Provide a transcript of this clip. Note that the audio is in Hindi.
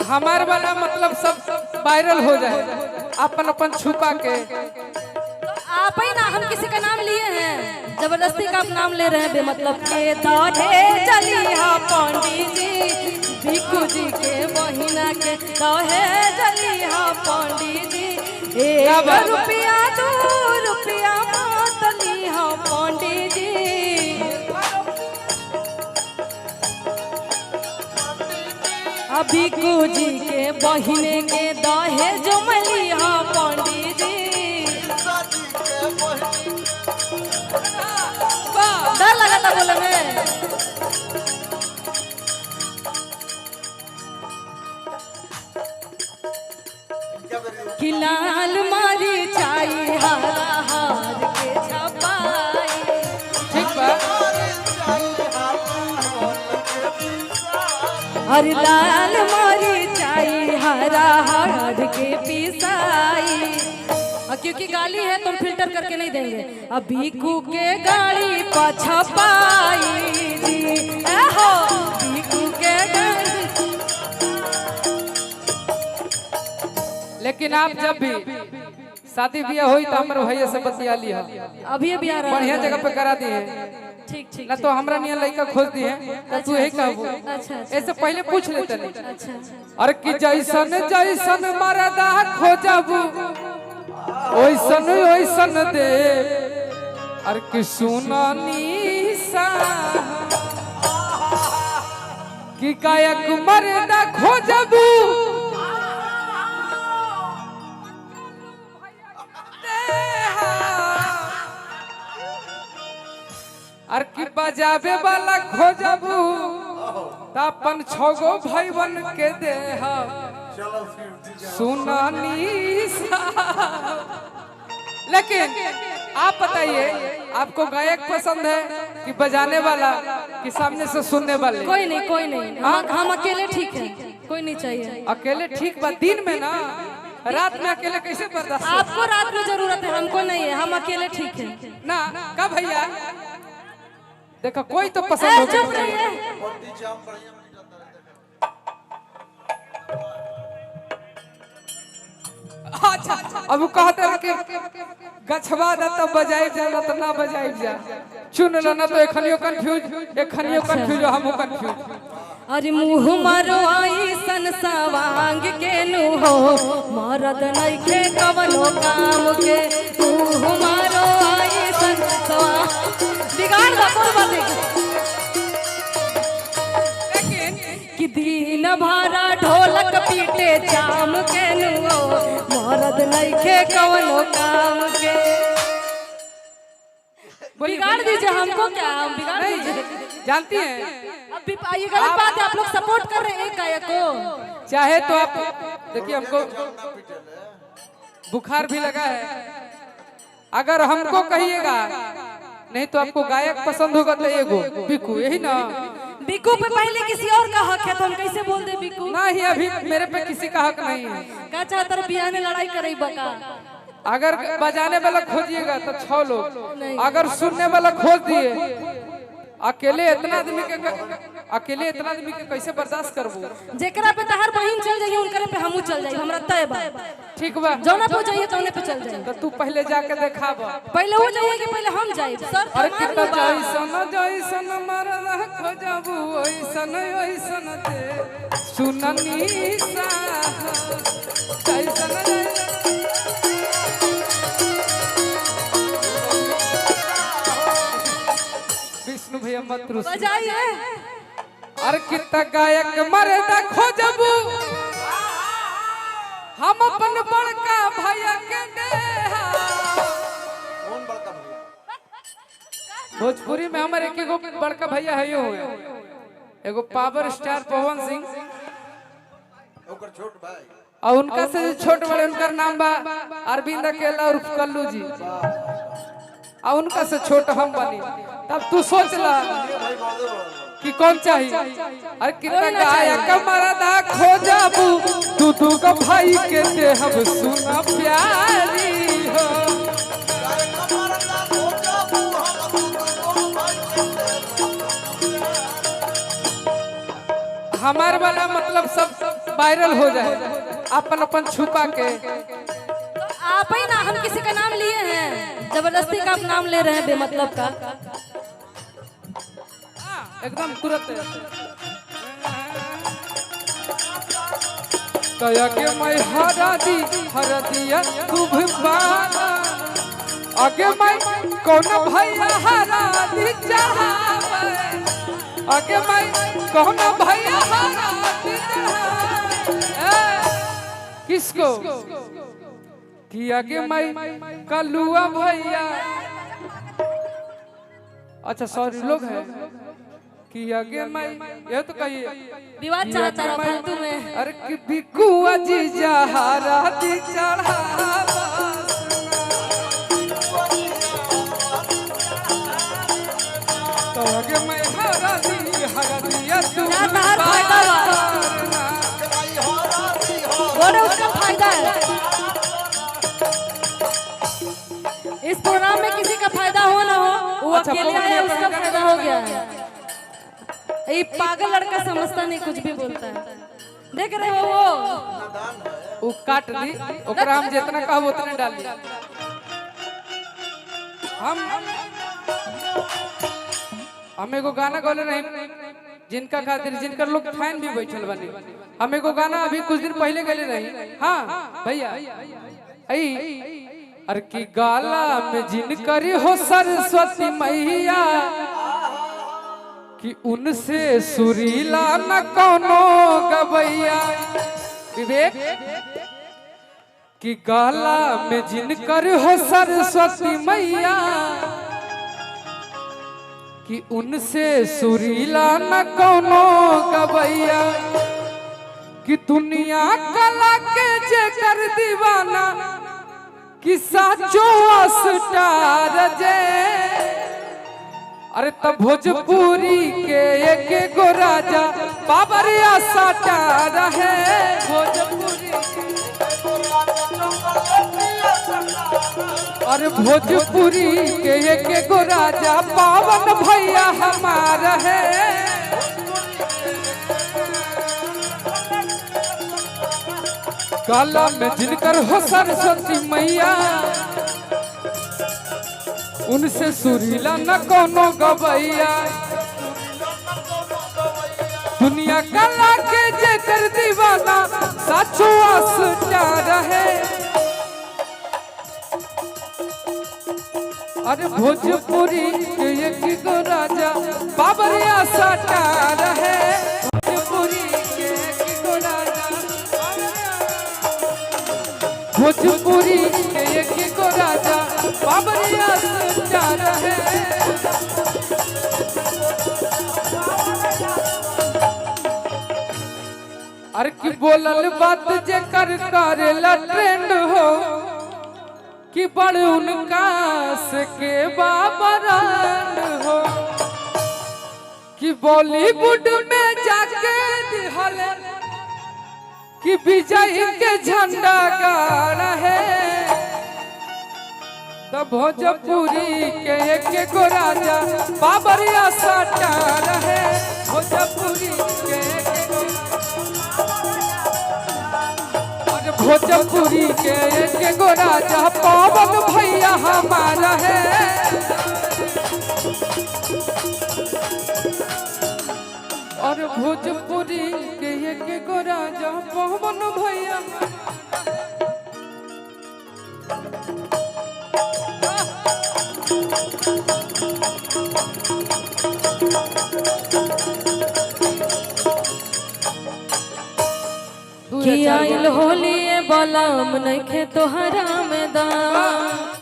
हमार वाला मतलब सब वायरल हो जाए अपन अपन छुपा के। आप ही ना, हम किसी का नाम लिए हैं, जबरदस्ती का आप नाम ले रहे हैं बेमतलब के। दौड़े चली हाँ पंडित जी, भिक्खू जी के बहिना के दौड़े चली हाँ पंडित जी। 1 रुपया 2 रुपया मतली हाँ पंडित जी। भिक्खू जी के बहिने के दहे जो मली हाँ पंडित जी। डर लगा था बोले में। कि लाल मारी चाई हरा हार के छपाई। ठीक बा। हर लाल मारी चाई हरा हार के पिसाई। क्योंकि गाली है तो हम फिल्टर करके नहीं देंगे। अब भिक्खू के गाड़ी पाछा पाई जी, हो भिक्खू के गाड़ी। लेकिन आप जब भी शादी ब्याह हुई तो हमारे भैया से बतिया लिया, अभी भी आ रहा है, बढ़िया जगह पे करा दिए। ठीक ठीक ना तो हमरा नियन लड़का खोज दिए तो तू यही कहबू। अच्छा ऐसे पहले पूछ लेते नहीं। अच्छा। अरे कि जैसन जैसन मरदा खोजबू ओइसन ओइसन दे। अरे कि सुनानी सा कि गायक मरदा खोजबू अर की बजावे वाला खोजबू त अपन 6 गो भाई बन के दे सुनानी सा। लेकिन आप बताइए आपको गायक पसंद है कि बजाने वाला कि सामने से सुनने वाले? कोई नहीं कोई नहीं, हम अकेले ठीक है, कोई नहीं चाहिए। अकेले ठीक बा, दिन में ना, रात में अकेले कैसे बर्दाश्त? आपको रात में जरूरत है, हमको नहीं है, हम अकेले ठीक है ना। का भैया देखो कोई तो पसंद हो चुप रहिए। अच्छा अब वो कहते हैं कि गछवा दा तो बजाई जा ना तो ना बजाई जा, चुन लो ना तो एखनियो कंफ्यूज हमहु कंफ्यूज। अरे मुँह मारो आई सन सवांग के नु हो, मरद नइखे कवनो काम के। मुँह मारो आई सन सवांग बिगाड़ दा कोई बात नहीं। कि दिन भरा ढोलक पीटे चाम के नु हो, मरद नइखे कवनो काम के। बिगाड़ दीजिए हमको, क्या हम बिगाड़ दीजिए? जानती हैं अब ये गलत बात है, आप लोग सपोर्ट कर रहे हैं एक गायक को। चाहे तो आप देखिए हमको बुखार भी लगा है, अगर हमको कहिएगा नहीं तो आपको गायक पसंद होगा तो एगो भिक्खू, यही ना। भिक्खू पे पहले किसी और का हक है तो हम कैसे बोल दे भिक्खू? नहीं अभी मेरे पे किसी का हक नहीं है। क्या चाहता है बियाह में लड़ाई करे बका? अगर बजाने वाला खोजिएगा तो 6 लोग, अगर सुनने वाला खोज दिए अकेले इतना आदमी के कैसे बर्दाश्त करबू? जेकरा पे तहार बहिन चल जाइए उनकरे पे हमहू चल जाइए, हमरा तय बा। ठीक बा, जौना पे जाइए तौने पे चल जाइए। तो तू पहले जाके देखाब। पहले वो जाइए कि पहले हम जाइए? सर अरे कितना जैसन जैसन मरदा खोजबू ओइसन ओइसन दे सुननी सा। जैसन विष्णु भैया मत रुस बजाइए। अरे कितना गायक मरदा खोजबू हम अपन बड़का भैया के दे। कौन बड़का भैया? भोजपुरी में हमारे एक एगो बड़का भैया है, यो एगो पावर स्टार पवन सिंह, ओकर छोट भाई और उनका से छोट बड़े उनका नाम बा अरविंद अकेला और कल्लू जी, और उनका से छोट हम बनी। तब तू सोच ला कि कौन चाहिए। अरे कितना गायक मरदा खोजबू तू का भाई के दे हम सुना प्यारी हो। हमार वाला मतलब सब वायरल हो जाए अपन अपन छुपा के। आप ही ना हम किसी का नाम लिए हैं, जबरदस्ती का आप नाम ले रहे हैं बेमतलब का। एकदम तुरंत कया के मैं हरा दिया खूब बाना आगे मैं कौन भैया हरा दी चढ़ावे आगे मैं कौन भैया हरा दी चढ़ावे किसको कि आगे मैं कलुआ भैया। अच्छा सॉरी लोग हैं कि आगे मैं ये तो कहिए विवाद चाहता रहा फालतू में। अरे कि बिकुआ जीजा हरा दी चढ़ावा तो आगे मैं हरा दिया तू ना तार फायदा बोले उसका फायदा है। इस प्रोग्राम में किसी का फायदा हो ना हो, वो अकेले आया उसका फायदा हो गया है। ये पागल लड़का समझता नहीं, कुछ भी बोलता है। देख रहे हो वो काट दी ओकरा हम जितना कहब उतने डाली। हम एगो गाना गौले नहीं जिनका खातिर जिनकर लोग फैन भी बैठल बनी। हम एगो गाना अभी कुछ दिन पहले गले नहीं। हाँ भैया अरे की गाला में जिनकर हो सरस्वती मैया कि उनसे सुरीला न कोनो गवैया। विवेक कि गाला में जिनकर हो सरस्वती मैया कि उनसे सुरीला न कोनो गवैया। कि दुनिया कला के जेकर दीवाना कि साचो स्टार जे। अरे तब भोजपुरी के एक गो राजा बाबरिया सटार है। भोजपुरी अरे भोजपुरी के एक गो राजा पावन भैया हमारा है। काला में जिनकर हो सरस्वती मैया उनसे सुरीला न कोनो गवैया। दुनिया कला के जेकर दीवाना साचो स्टार है। अरे भोजपुरी के एक गो राजा बाबरिया सटार है। भोजपुरी के एक गो राजा भोजपुरी के एक गो राजा बाबरिया सटार है। अरे की बोलल बात जे कर करेला ट्रेंड हो कि बड़ उनका के बाबरान हो। कि बॉलीवुड में जाके दिहल कि विजय के झंडा गाड़ा है। तब भोजपुरी के एक गो राजा बाबरिया सटार है। भोजपुरी के एक गो भोजपुरी के एक गो राजा पावन भैया हमारा है। और भोजपुरी के एक गो राजा पावन भैया कि आइल होली बलम नइखे तोहरा में दाम।